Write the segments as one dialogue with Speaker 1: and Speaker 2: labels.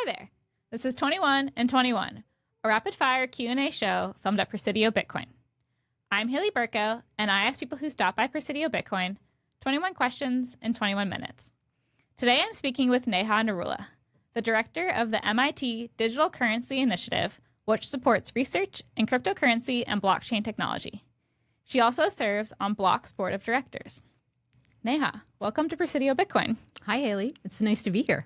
Speaker 1: Hi there. This is 21 and 21, a rapid-fire Q&A show filmed at Presidio Bitcoin. I'm Haley Berkoe, and I ask people who stop by Presidio Bitcoin 21 questions in 21 minutes. Today I'm speaking with Neha Narula, the director of the MIT Digital Currency Initiative, which supports research in cryptocurrency and blockchain technology. She also serves on Block's board of directors. Neha, welcome to Presidio Bitcoin.
Speaker 2: Hi, Haley. It's nice to be here.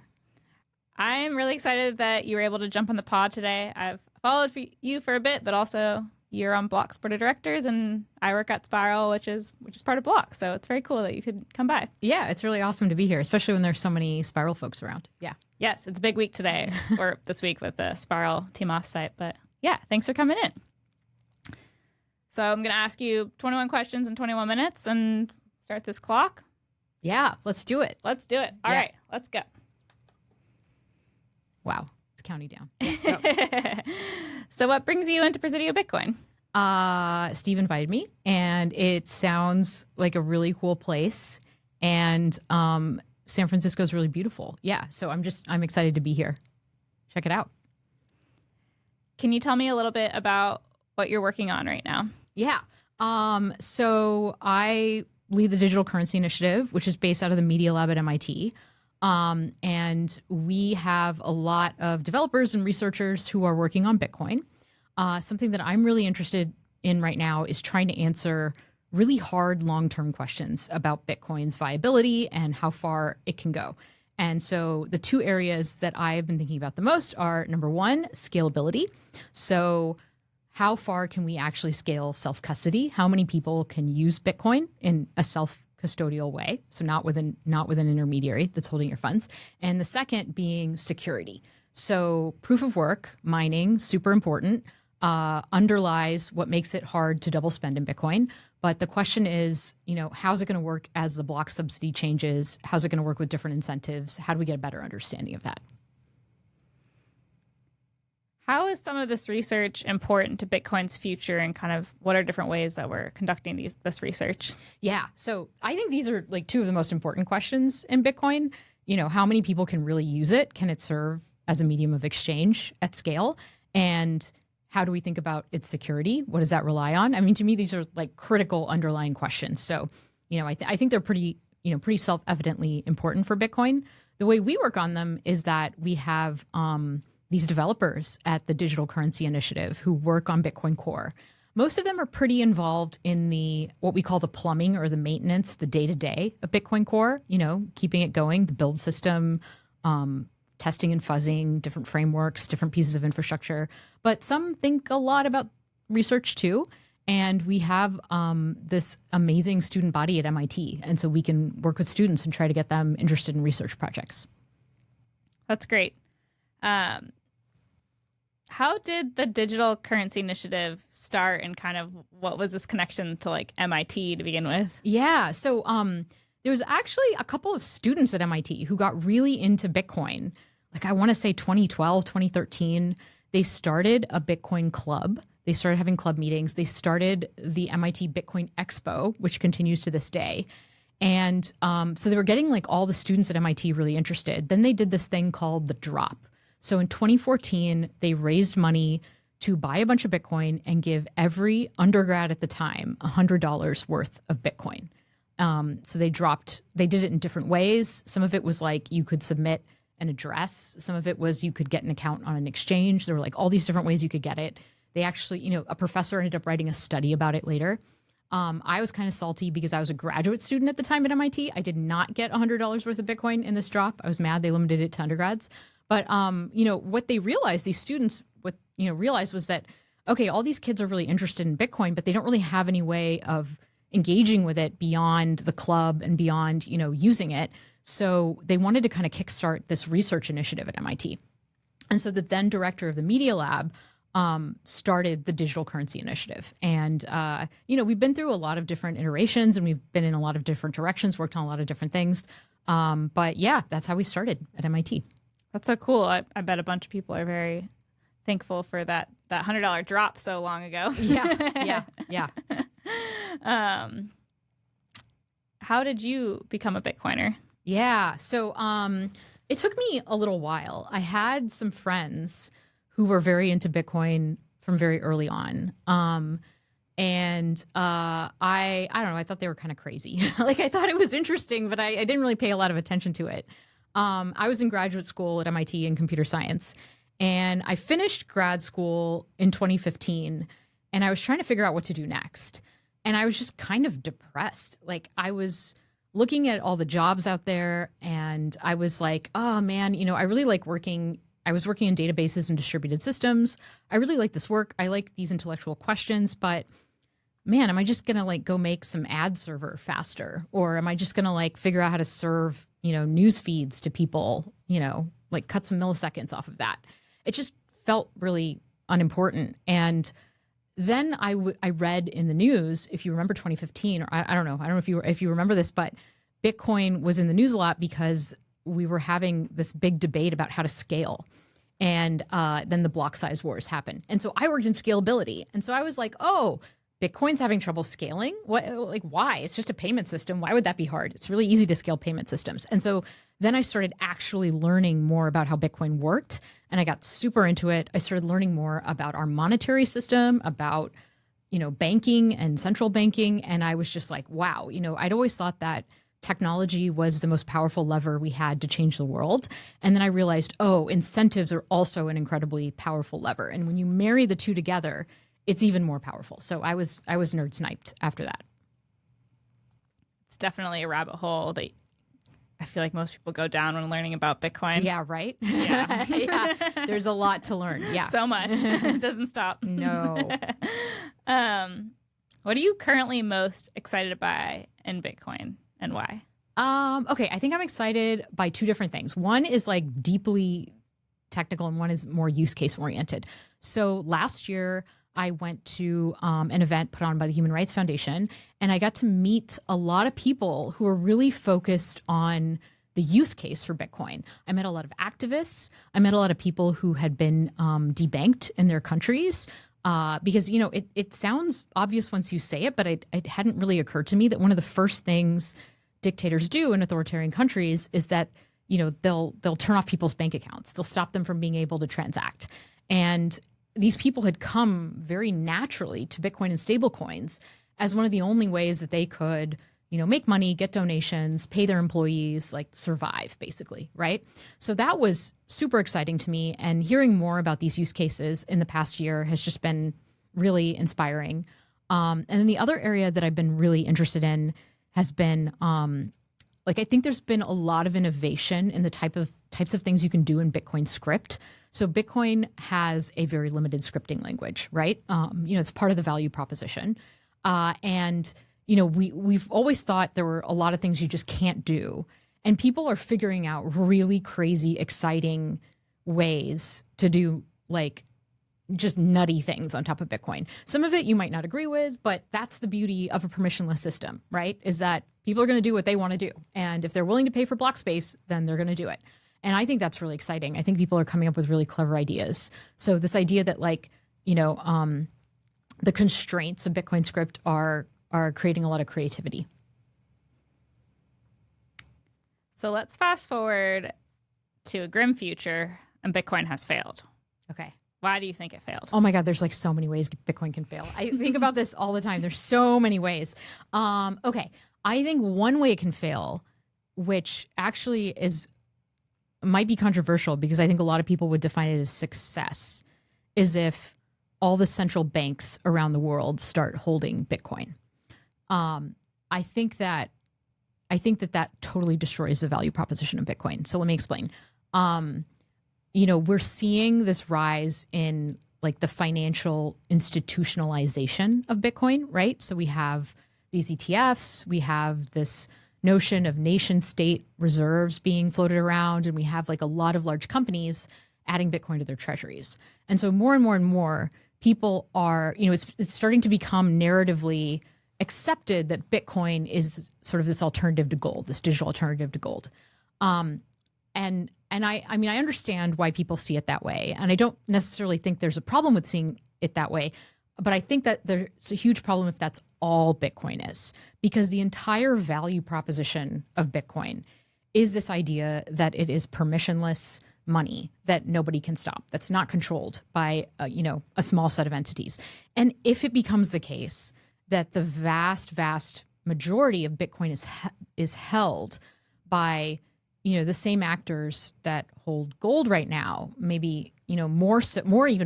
Speaker 1: I'm really excited that you were able to jump on the pod today. I've followed you for a bit, but also you're on Block's board of directors, and I work at Spiral, which is part of Block. So it's very cool that you could come by.
Speaker 2: Yeah, it's really awesome to be here, especially when there's so many Spiral folks around. Yeah.
Speaker 1: Yes, it's a big week today, or this week with the Spiral team offsite. But yeah, thanks for coming in. So I'm going to ask you 21 questions in 21 minutes and start this clock.
Speaker 2: Yeah, let's do it.
Speaker 1: Let's do it. All right, let's go.
Speaker 2: Wow, it's counting down.
Speaker 1: So what brings you into Presidio Bitcoin?
Speaker 2: Steve invited me, and it sounds like a really cool place. And San Francisco is really beautiful. Yeah, so I'm excited to be here. Check it out.
Speaker 1: Can you tell me a little bit about what you're working on right now?
Speaker 2: Yeah. So I lead the Digital Currency Initiative, which is based out of the Media Lab at MIT. And we have a lot of developers and researchers who are working on Bitcoin. Something that I'm really interested in right now is trying to answer really hard long-term questions about Bitcoin's viability and how far it can go. And so the two areas that I've been thinking about the most are, number one, scalability. So how far can we actually scale self-custody? How many people can use Bitcoin in a self-custodial way? So not with an intermediary that's holding your funds. And the second being security. So proof of work, mining, super important, underlies what makes it hard to double spend in Bitcoin. But the question is, how's it going to work as the block subsidy changes? How's it going to work with different incentives? How do we get a better understanding of that?
Speaker 1: How is some of this research important to Bitcoin's future, and kind of what are different ways that we're conducting this research?
Speaker 2: Yeah, so I think these are like two of the most important questions in Bitcoin. How many people can really use it? Can it serve as a medium of exchange at scale? And how do we think about its security? What does that rely on? I mean, to me, these are like critical underlying questions. So, I think they're pretty self-evidently important for Bitcoin. The way we work on them is that we have these developers at the Digital Currency Initiative who work on Bitcoin Core. Most of them are pretty involved in what we call the plumbing or the maintenance, the day-to-day of Bitcoin Core, keeping it going, the build system, testing and fuzzing, different frameworks, different pieces of infrastructure. But some think a lot about research too. And we have this amazing student body at MIT. And so we can work with students and try to get them interested in research projects.
Speaker 1: That's great. How did the Digital Currency Initiative start, and kind of what was this connection to like MIT to begin with?
Speaker 2: Yeah, so there was actually a couple of students at MIT who got really into Bitcoin. Like I want to say 2012, 2013, they started a Bitcoin club. They started having club meetings. They started the MIT Bitcoin Expo, which continues to this day. And so they were getting like all the students at MIT really interested. Then they did this thing called the drop. So in 2014, they raised money to buy a bunch of Bitcoin and give every undergrad at the time $100 worth of Bitcoin. So they did it in different ways. Some of it was like you could submit an address. Some of it was you could get an account on an exchange. There were like all these different ways you could get it. They actually, a professor ended up writing a study about it later. I was kind of salty because I was a graduate student at the time at MIT. I did not get $100 worth of Bitcoin in this drop. I was mad they limited it to undergrads. But, what they realized, these students, realized was that, okay, all these kids are really interested in Bitcoin, but they don't really have any way of engaging with it beyond the club and beyond, using it. So they wanted to kind of kickstart this research initiative at MIT. And so the then director of the Media Lab started the Digital Currency Initiative. And, we've been through a lot of different iterations, and we've been in a lot of different directions, worked on a lot of different things. But yeah, that's how we started at MIT.
Speaker 1: That's so cool. I bet a bunch of people are very thankful for that $100 drop so long ago.
Speaker 2: Yeah.
Speaker 1: How did you become a Bitcoiner?
Speaker 2: Yeah. So It took me a little while. I had some friends who were very into Bitcoin from very early on. I don't know, I thought they were kind of crazy. Like I thought it was interesting, but I didn't really pay a lot of attention to it. I was in graduate school at MIT in computer science, and I finished grad school in 2015, and I was trying to figure out what to do next. And I was just kind of depressed. Like I was looking at all the jobs out there, and I was like, oh man, I really like working. I was working in databases and distributed systems. I really like this work. I like these intellectual questions, but man, am I just going to like go make some ad server faster? Or am I just going to like figure out how to serve, news feeds to people, like cut some milliseconds off of that? It just felt really unimportant. And then I read in the news, if you remember 2015, or I don't know if you remember this, but Bitcoin was in the news a lot because we were having this big debate about how to scale. And then the block size wars happened. And so I worked in scalability. And so I was like, oh, Bitcoin's having trouble scaling? What? Like, why? It's just a payment system. Why would that be hard? It's really easy to scale payment systems. And so then I started actually learning more about how Bitcoin worked. And I got super into it. I started learning more about our monetary system, about, banking and central banking. And I was just like, wow, I'd always thought that technology was the most powerful lever we had to change the world. And then I realized, oh, incentives are also an incredibly powerful lever. And when you marry the two together, it's even more powerful. So I was nerd sniped after that.
Speaker 1: It's definitely a rabbit hole that I feel like most people go down when learning about Bitcoin.
Speaker 2: Yeah, right?
Speaker 1: Yeah.
Speaker 2: Yeah. There's a lot to learn. Yeah.
Speaker 1: So much. It doesn't stop.
Speaker 2: No.
Speaker 1: What are you currently most excited by in Bitcoin and why?
Speaker 2: Okay, I think I'm excited by two different things. One is like deeply technical and one is more use case oriented. So last year I went to an event put on by the Human Rights Foundation, and I got to meet a lot of people who are really focused on the use case for Bitcoin. I met a lot of activists. I met a lot of people who had been debanked in their countries because, it sounds obvious once you say it, but it hadn't really occurred to me that one of the first things dictators do in authoritarian countries is that, they'll turn off people's bank accounts. They'll stop them from being able to transact. And these people had come very naturally to Bitcoin and stablecoins as one of the only ways that they could, make money, get donations, pay their employees, like survive basically, right? So that was super exciting to me. And hearing more about these use cases in the past year has just been really inspiring. And then the other area that I've been really interested in has been, I think there's been a lot of innovation in the types of things you can do in Bitcoin script. So Bitcoin has a very limited scripting language, right? It's part of the value proposition. We've always thought there were a lot of things you just can't do. And people are figuring out really crazy, exciting ways to do like just nutty things on top of Bitcoin. Some of it you might not agree with, but that's the beauty of a permissionless system, right? Is that people are going to do what they want to do. And if they're willing to pay for block space, then they're going to do it. And I think that's really exciting. I think people are coming up with really clever ideas. So this idea that the constraints of Bitcoin script are creating a lot of creativity.
Speaker 1: So let's fast forward to a grim future and Bitcoin has failed.
Speaker 2: Okay.
Speaker 1: Why do you think it failed?
Speaker 2: Oh my God, there's like so many ways Bitcoin can fail. I think about this all the time. There's so many ways. Okay. I think one way it can fail, which actually might be controversial because I think a lot of people would define it as success, is if all the central banks around the world start holding Bitcoin. I think that totally destroys the value proposition of Bitcoin. So let me explain. We're seeing this rise in like the financial institutionalization of Bitcoin, right? So we have these ETFs, we have this notion of nation state reserves being floated around, and we have like a lot of large companies adding Bitcoin to their treasuries. And so more and more and more people are, it's starting to become narratively accepted that Bitcoin is sort of this alternative to gold, this digital alternative to gold. And I understand why people see it that way. And I don't necessarily think there's a problem with seeing it that way. But I think that there's a huge problem if that's all Bitcoin is, because the entire value proposition of Bitcoin is this idea that it is permissionless money that nobody can stop, that's not controlled by a small set of entities. And if it becomes the case that the vast majority of Bitcoin is held by the same actors that hold gold right now, maybe even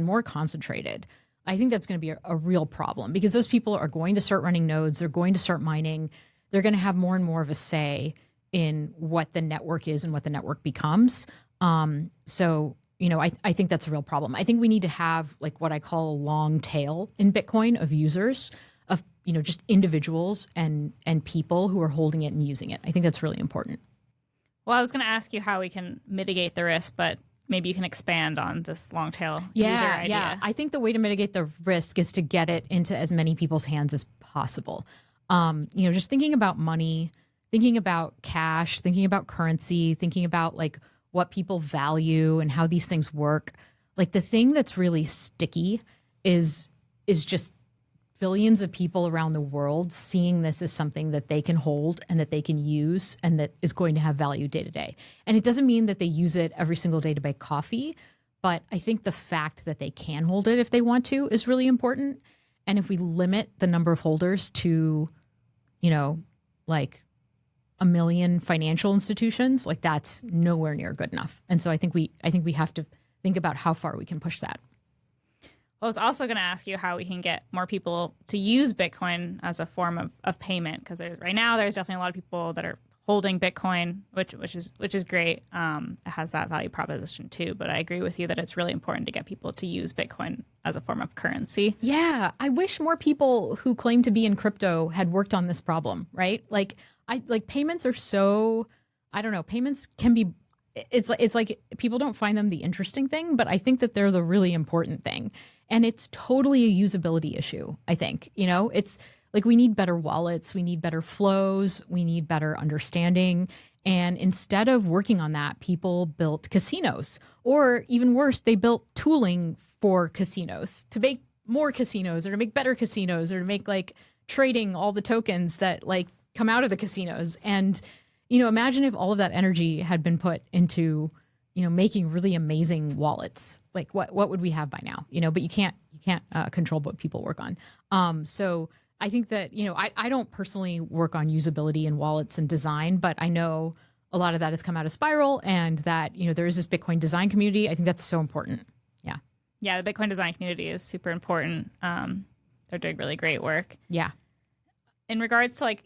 Speaker 2: more concentrated, I think that's going to be a real problem, because those people are going to start running nodes, they're going to start mining, they're going to have more and more of a say in what the network is and what the network becomes. So I think that's a real problem. I think we need to have like what I call a long tail in Bitcoin of users, of just individuals and people who are holding it and using it. I think that's really important.
Speaker 1: Well, I was going to ask you how we can mitigate the risk, but maybe you can expand on this long tail user idea.
Speaker 2: Yeah. I think the way to mitigate the risk is to get it into as many people's hands as possible. Just thinking about money, thinking about cash, thinking about currency, thinking about like what people value and how these things work. Like the thing that's really sticky is just billions of people around the world seeing this as something that they can hold and that they can use and that is going to have value day to day. And it doesn't mean that they use it every single day to buy coffee, but I think the fact that they can hold it if they want to is really important. And if we limit the number of holders to, like 1 million financial institutions, like that's nowhere near good enough. And so I think we have to think about how far we can push that.
Speaker 1: Well, I was also going to ask you how we can get more people to use Bitcoin as a form of payment, because right now there's definitely a lot of people that are holding Bitcoin, which is great. It has that value proposition too. But I agree with you that it's really important to get people to use Bitcoin as a form of currency.
Speaker 2: Yeah, I wish more people who claim to be in crypto had worked on this problem, right? Like payments are so, I don't know, payments can be, it's like people don't find them the interesting thing, but I think that they're the really important thing. And it's totally a usability issue, I think. It's like we need better wallets, we need better flows, we need better understanding. And instead of working on that, people built casinos, or even worse, they built tooling for casinos to make more casinos or to make better casinos or to make like trading all the tokens that like come out of the casinos. And, imagine if all of that energy had been put into making really amazing wallets. Like what would we have by now? But you can't control what people work on. So I think that, I don't personally work on usability and wallets and design, but I know a lot of that has come out of Spiral, and that, there is this Bitcoin design community. I think that's so important. Yeah.
Speaker 1: Yeah. The Bitcoin design community is super important. They're doing really great work.
Speaker 2: Yeah.
Speaker 1: In regards to like,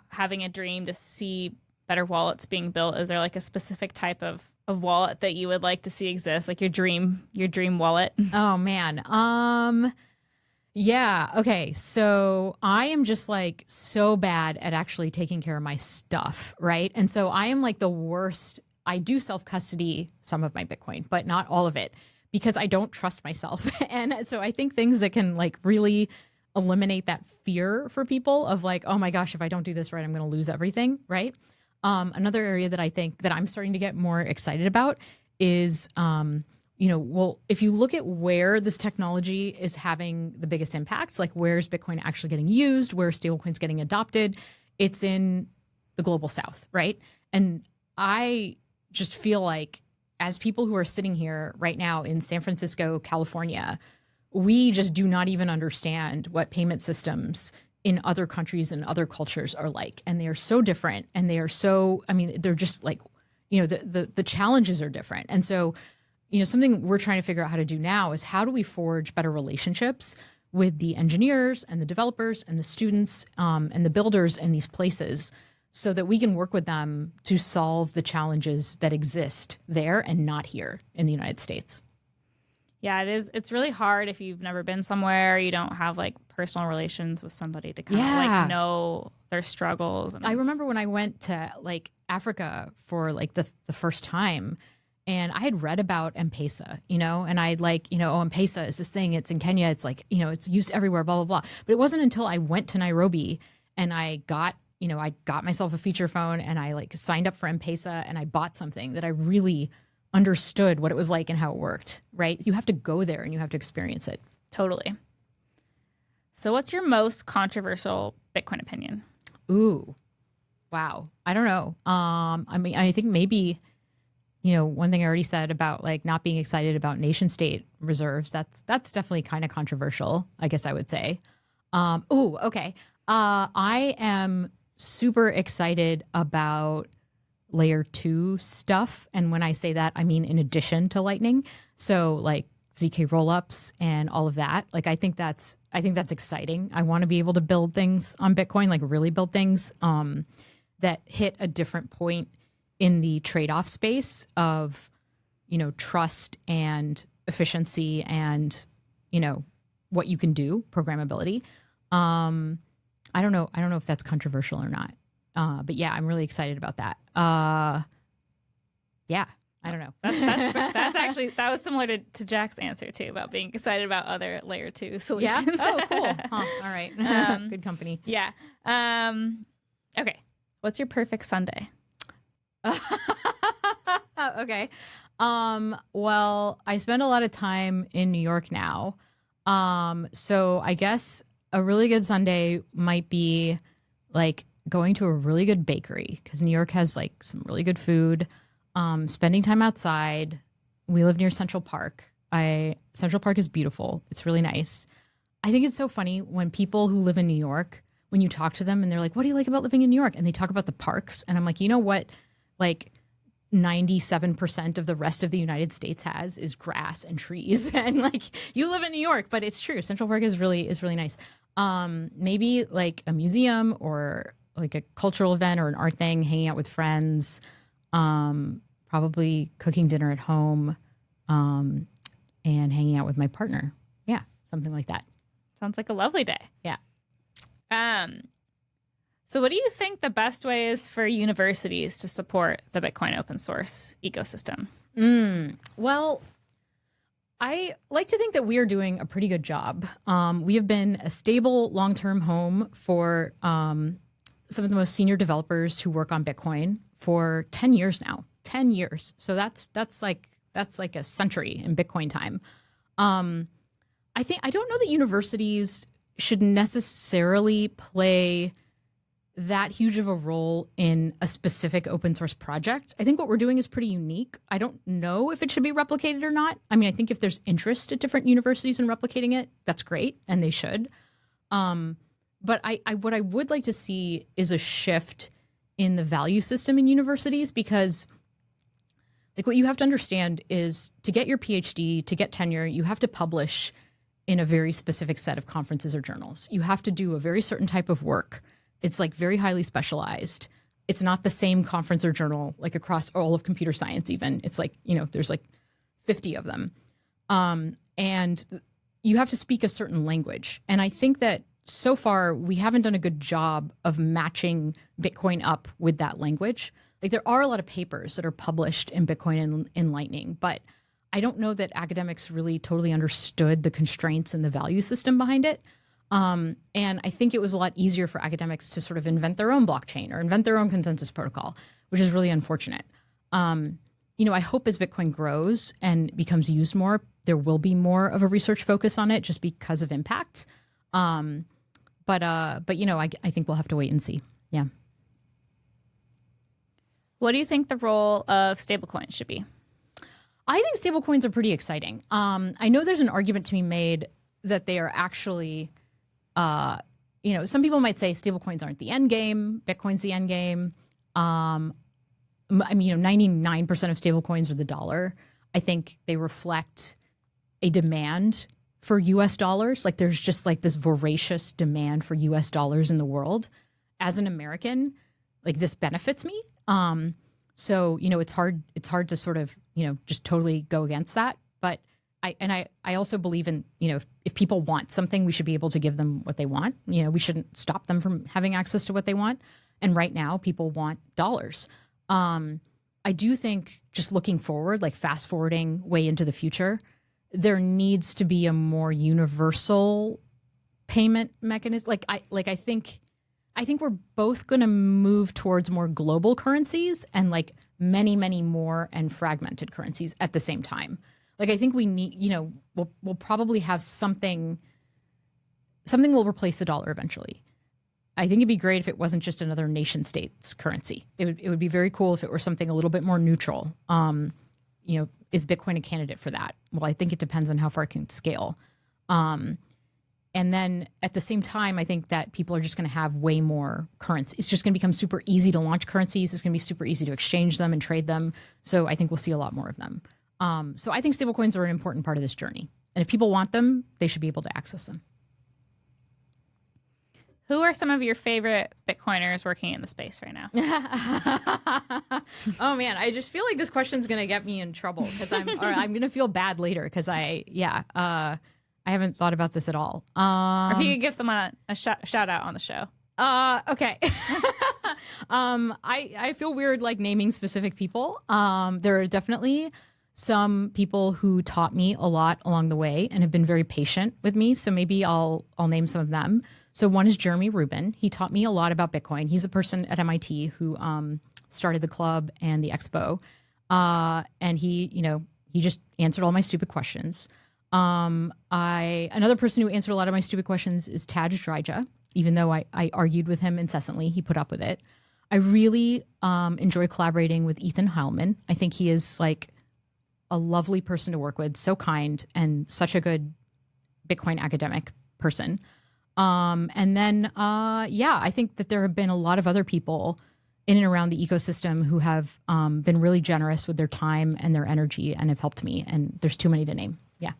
Speaker 1: having a dream to see better wallets being built, is there like a specific type of wallet that you would like to see exist, like your dream wallet?
Speaker 2: Oh man. Yeah. Okay. So I am just like so bad at actually taking care of my stuff. Right. And so I am like the worst. I do self-custody some of my Bitcoin, but not all of it, because I don't trust myself. And so I think things that can like really eliminate that fear for people of like, oh my gosh, if I don't do this right, I'm going to lose everything. Right. Another area that I think that I'm starting to get more excited about is, if you look at where this technology is having the biggest impacts, like where's Bitcoin actually getting used, where stablecoins getting adopted, it's in the global South, right? And I just feel like as people who are sitting here right now in San Francisco, California, we just do not even understand what payment systems in other countries and other cultures are like. And they are so different, and they are so, they're just like, the challenges are different. And so, something we're trying to figure out how to do now is how do we forge better relationships with the engineers and the developers and the students and the builders in these places, so that we can work with them to solve the challenges that exist there and not here in the United States.
Speaker 1: Yeah, it is. It's really hard if you've never been somewhere, you don't have like personal relations with somebody to kind of like know their struggles. And I
Speaker 2: remember when I went to like Africa for like the first time, and I had read about M-Pesa, and I'd like, M-Pesa is this thing, it's in Kenya, it's like, it's used everywhere, blah, blah, blah. But it wasn't until I went to Nairobi and I got myself a feature phone and I like signed up for M-Pesa and I bought something that I really understood what it was like and how it worked, right? You have to go there and you have to experience it.
Speaker 1: Totally. So what's your most controversial Bitcoin opinion?
Speaker 2: Ooh, Wow. I don't know. I mean, I think maybe, one thing I already said about like not being excited about nation state reserves, that's definitely kind of controversial, I guess I would say. Okay. I am super excited about layer 2 stuff. And when I say that, I mean in addition to Lightning. So like ZK rollups and all of that. Like I think that's exciting. I want to be able to build things on Bitcoin, like really build things that hit a different point in the trade-off space of, trust and efficiency and, what you can do, programmability. I don't know if that's controversial or not. But yeah, I'm really excited about that. Yeah, I don't know.
Speaker 1: That's actually, that was similar to Jack's answer too, about being excited about other layer 2 solutions.
Speaker 2: Yeah? Oh, cool. Huh. All right. Good company.
Speaker 1: Yeah. Okay. What's your perfect Sunday?
Speaker 2: Okay. Well, I spend a lot of time in New York now. So I guess a really good Sunday might be like going to a really good bakery, because New York has like some really good food. Spending time outside. We live near Central Park. Central Park is beautiful. It's really nice. I think it's so funny when people who live in New York, when you talk to them and they're like, what do you like about living in New York? And they talk about the parks. And I'm like, you know what? Like 97% of the rest of the United States has is grass and trees. And like, you live in New York, but it's true. Central Park is really nice. Maybe like a museum or like a cultural event or an art thing, hanging out with friends, probably cooking dinner at home, and hanging out with my partner. Yeah, something like that.
Speaker 1: Sounds like a lovely day.
Speaker 2: Yeah.
Speaker 1: So what do you think the best way is for universities to support the Bitcoin open source ecosystem?
Speaker 2: Well, I like to think that we are doing a pretty good job. We have been a stable long-term home for some of the most senior developers who work on Bitcoin for 10 years now. 10 years. So that's like a century in Bitcoin time. I don't know that universities should necessarily play that huge of a role in a specific open source project. I think what we're doing is pretty unique. I don't know if it should be replicated or not. I mean, I think if there's interest at different universities in replicating it, that's great, and they should. But what I would like to see is a shift in the value system in universities, because like what you have to understand is to get your PhD, to get tenure, you have to publish in a very specific set of conferences or journals. You have to do a very certain type of work. It's like very highly specialized. It's not the same conference or journal like across all of computer science even. It's like, there's like 50 of them. And you have to speak a certain language. And I think that so far we haven't done a good job of matching Bitcoin up with that language. Like there are a lot of papers that are published in Bitcoin and in Lightning, but I don't know that academics really totally understood the constraints and the value system behind it. And I think it was a lot easier for academics to sort of invent their own blockchain or invent their own consensus protocol, which is really unfortunate. I hope as Bitcoin grows and becomes used more, there will be more of a research focus on it just because of impact. But I think we'll have to wait and see. Yeah.
Speaker 1: What do you think the role of stablecoins should be?
Speaker 2: I think stablecoins are pretty exciting. I know there's an argument to be made that they are actually, some people might say stablecoins aren't the end game. Bitcoin's the end game. 99% of stablecoins are the dollar. I think they reflect a demand for US dollars. Like there's just like this voracious demand for US dollars in the world. As an American, like this benefits me. So, it's hard to sort of, just totally go against that. But I also believe in, if people want something, we should be able to give them what they want. We shouldn't stop them from having access to what they want. And right now people want dollars. I do think just looking forward, like fast forwarding way into the future, there needs to be a more universal payment mechanism. I think we're both going to move towards more global currencies and like many, many more and fragmented currencies at the same time. Like I think we need, we'll probably have something will replace the dollar eventually. I think it'd be great if it wasn't just another nation state's currency. It would be very cool if it were something a little bit more neutral. Is Bitcoin a candidate for that? Well, I think it depends on how far it can scale. And then at the same time, I think that people are just going to have way more currency. It's just going to become super easy to launch currencies. It's going to be super easy to exchange them and trade them. So I think we'll see a lot more of them. So I think stablecoins are an important part of this journey. And if people want them, they should be able to access them.
Speaker 1: Who are some of your favorite Bitcoiners working in the space right now?
Speaker 2: Oh man, I just feel like this question's going to get me in trouble because I'm going to feel bad later because I haven't thought about this at all.
Speaker 1: Or if you could give someone a shout out on the show.
Speaker 2: Okay. I feel weird like naming specific people. There are definitely some people who taught me a lot along the way and have been very patient with me. So maybe I'll name some of them. So one is Jeremy Rubin. He taught me a lot about Bitcoin. He's a person at MIT who started the club and the expo. And he just answered all my stupid questions. Another person who answered a lot of my stupid questions is Taj Dryja. Even though I argued with him incessantly, he put up with it. I really enjoy collaborating with Ethan Heilman. I think he is like a lovely person to work with, so kind and such a good Bitcoin academic person. And then, I think that there have been a lot of other people in and around the ecosystem who have been really generous with their time and their energy and have helped me. And there's too many to name. Yeah.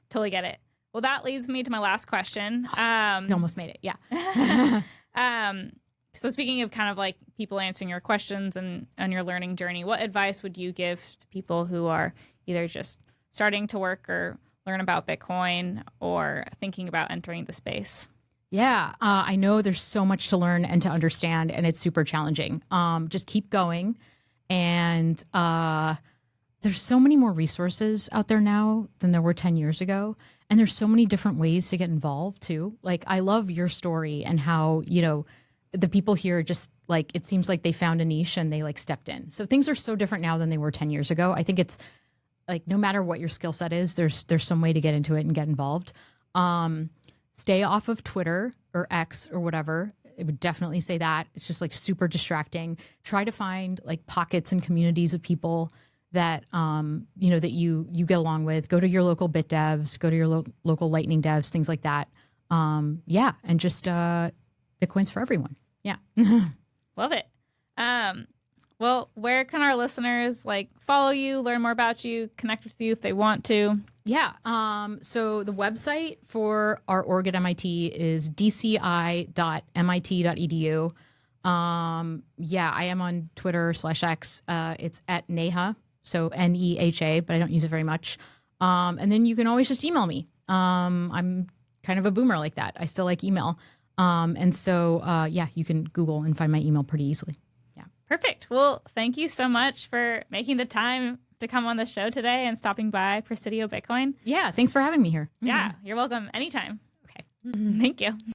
Speaker 1: Totally get it. Well, that leads me to my last question.
Speaker 2: You almost made it. Yeah.
Speaker 1: So speaking of kind of like people answering your questions and on your learning journey, what advice would you give to people who are either just starting to work or learn about Bitcoin or thinking about entering the space?
Speaker 2: Yeah, I know there's so much to learn and to understand, and it's super challenging. Just keep going. And there's so many more resources out there now than there were 10 years ago. And there's so many different ways to get involved, too. Like, I love your story and how, the people here just like, it seems like they found a niche and they like stepped in. So things are so different now than they were 10 years ago. I think it's like, no matter what your skill set is, there's some way to get into it and get involved. Stay off of Twitter or X or whatever. I would definitely say that. It's just like super distracting. Try to find like pockets and communities of people that, that you get along with. Go to your local Bit devs, go to your local Lightning devs, things like that. And just Bitcoin's for everyone. Yeah.
Speaker 1: Love it. Well, where can our listeners like follow you, learn more about you, connect with you if they want to?
Speaker 2: Yeah. So the website for our org at MIT is dci.mit.edu. I am on Twitter /X. It's at Neha, so Neha, but I don't use it very much. And then you can always just email me. I'm kind of a boomer like that. I still like email. You can Google and find my email pretty easily. Yeah.
Speaker 1: Perfect. Well, thank you so much for making the time to come on the show today and stopping by Presidio Bitcoin.
Speaker 2: Yeah. Thanks for having me here.
Speaker 1: Yeah. You're welcome anytime.
Speaker 2: Okay.
Speaker 1: Thank you.